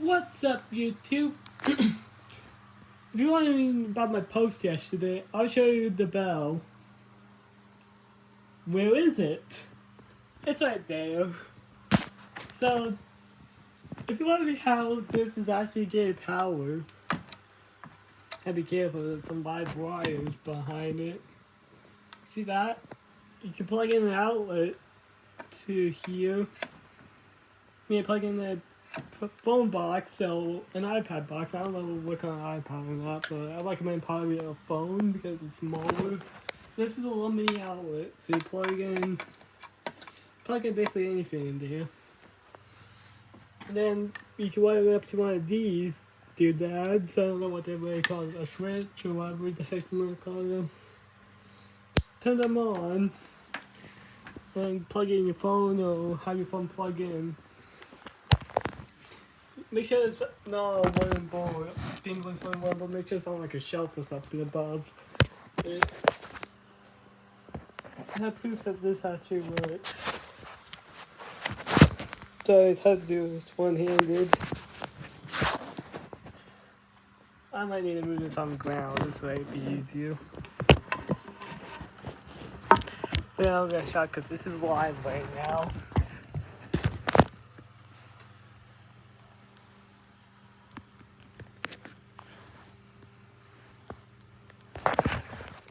What's up, YouTube? If you're wondering about my post yesterday, I'll show you the bell. Where is it? It's right there. So, if you're wondering how this is actually getting power, and be careful, there's some live wires behind it. See that? You can plug in an outlet to here. Plug in the phone box, so an iPad box. I don't know if it'll work on an iPad or not, but I recommend probably a phone because it's smaller. So this is a little mini outlet, so you plug in basically anything in there. And then you can wire it up to one of these doodads. I don't know what they really call it, a switch or whatever the heck you want to call them. Turn them on, and plug in your phone or have your phone plug in. Make sure it's not a wooden board, dangling from one, but make sure it's on like a shelf or something above it. I have proof that this actually works. So it's hard to do this one-handed. I might need to move this on the ground, this way it'd be easier. But I'll get a shot because this is live right now.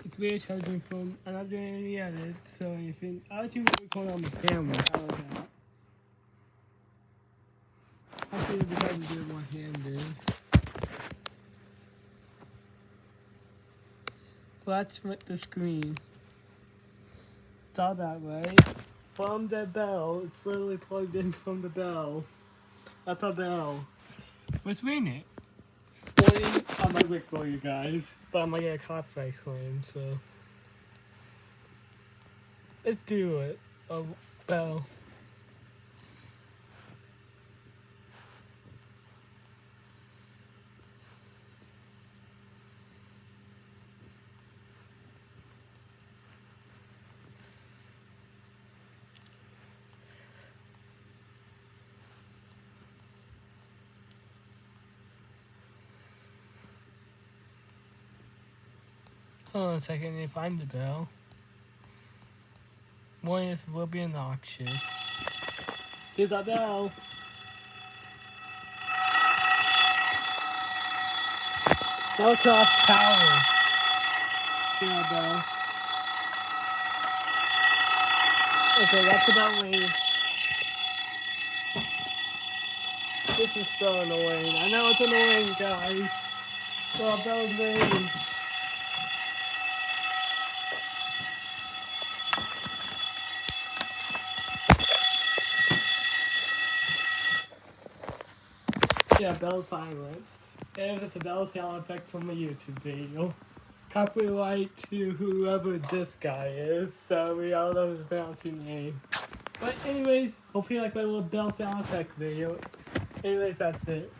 It's really charging from, I'm not doing any edits, so if you, I'll let you record on the camera, how about that? I'll see if I can do it one-handed. Watch the screen. Saw that, right? From the bell, it's literally plugged in from the bell. That's a bell. Let's ring it. I might record you guys, but I might get a copyright claim, so. Let's do it. A bell. Hold on a second, if find the bell. One is will be obnoxious. Here's our bell. Now cross power. Here's our bell. Okay, that's about ringing. This is so annoying. I know it's annoying, guys. So our bell's ringing. Yeah, bell silence. It was just a bell sound effect from a YouTube video. Copyright to whoever this guy is, so we all know his pronounce your name. But anyways, hope you like my little bell sound effect video. Anyways, that's it.